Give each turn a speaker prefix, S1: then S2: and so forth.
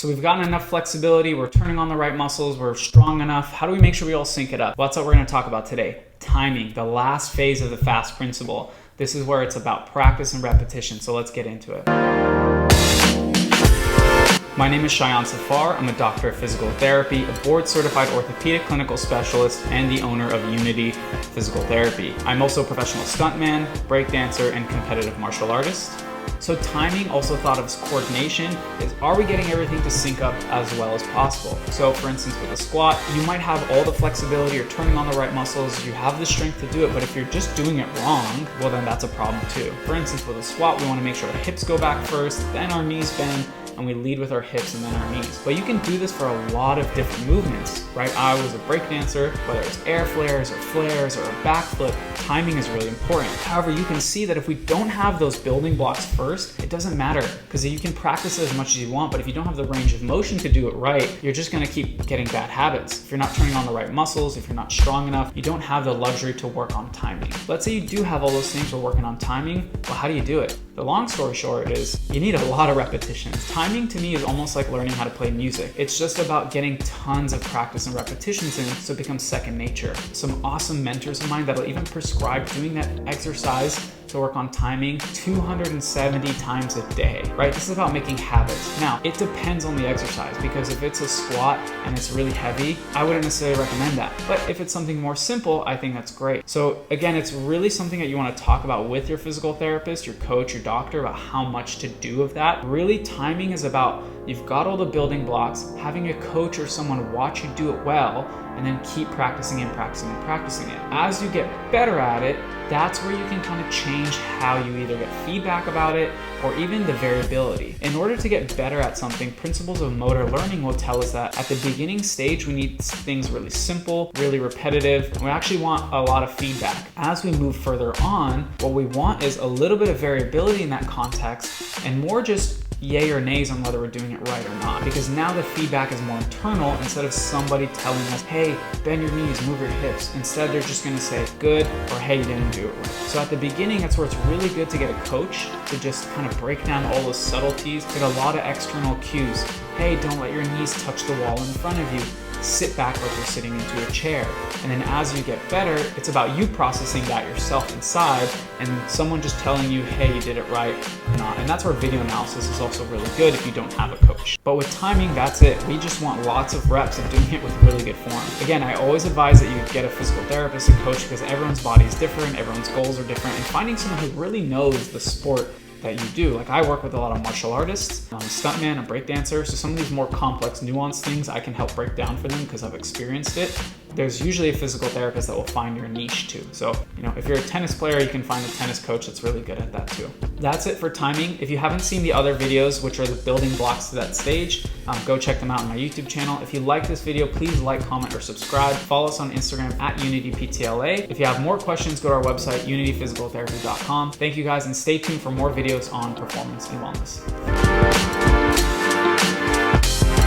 S1: So we've gotten enough flexibility, we're turning on the right muscles, we're strong enough. How do we make sure we all sync it up? Well, that's what we're gonna talk about today. Timing, the last phase of the FAST principle. This is where it's about practice and repetition, so let's get into it. My name is Shayan Safar. I'm a doctor of physical therapy, a board-certified orthopedic clinical specialist, and the owner of Unity Physical Therapy. I'm also a professional stuntman, breakdancer, and competitive martial artist. So timing, also thought of as coordination, is are we getting everything to sync up as well as possible? So for instance, with a squat, you might have all the flexibility, you're turning on the right muscles, you have the strength to do it, but if you're just doing it wrong, well then that's a problem too. For instance, with a squat, we wanna make sure our hips go back first, then our knees bend, and we lead with our hips and then our knees. But you can do this for a lot of different movements, right? I was a breakdancer, whether it's air flares or flares or a backflip, timing is really important. However, you can see that if we don't have those building blocks first, it doesn't matter because you can practice it as much as you want, but if you don't have the range of motion to do it right, you're just gonna keep getting bad habits. If you're not turning on the right muscles, if you're not strong enough, you don't have the luxury to work on timing. Let's say you do have all those things, we're working on timing, well, how do you do it? The long story short is you need a lot of repetitions. Timing to me is almost like learning how to play music. It's just about getting tons of practice and repetitions in so it becomes second nature. Some awesome mentors of mine that'll even prescribe doing that exercise to work on timing 270 times a day, right? This is about making habits. Now, it depends on the exercise because if it's a squat and it's really heavy, I wouldn't necessarily recommend that. But if it's something more simple, I think that's great. So again, it's really something that you want to talk about with your physical therapist, your coach, your doctor about how much to do of that. Really, timing is about you've got all the building blocks, having a coach or someone watch you do it well, and then keep practicing and practicing and practicing it. As you get better at it, that's where you can kind of change how you either get feedback about it or even the variability. In order to get better at something, principles of motor learning will tell us that at the beginning stage, we need things really simple, really repetitive, and we actually want a lot of feedback. As we move further on, what we want is a little bit of variability in that context and more just yay or nays on whether we're doing it right or not. Because now the feedback is more internal instead of somebody telling us, hey, bend your knees, move your hips. Instead, they're just gonna say good or hey, you didn't do it right. So at the beginning, that's where it's really good to get a coach to just kind of break down all those subtleties, get a lot of external cues. Hey, don't let your knees touch the wall in front of you. Sit back like you're sitting into a chair. And then as you get better, it's about you processing that yourself inside and someone just telling you, hey, you did it right or not. And that's where video analysis is also really good if you don't have a coach. But with timing, that's it. We just want lots of reps of doing it with really good form. Again, I always advise that you get a physical therapist, a coach, because everyone's body is different, everyone's goals are different, and finding someone who really knows the sport that you do. Like I work with a lot of martial artists. I'm a stuntman, a breakdancer, so some of these more complex, nuanced things I can help break down for them because I've experienced it. There's usually a physical therapist that will find your niche too. So, if you're a tennis player, you can find a tennis coach that's really good at that too. That's it for timing. If you haven't seen the other videos, which are the building blocks to that stage, go check them out on my YouTube channel. If you like this video, please like, comment, or subscribe. Follow us on Instagram at UnityPTLA. If you have more questions, go to our website, unityphysicaltherapy.com. Thank you guys, and stay tuned for more videos on performance and wellness.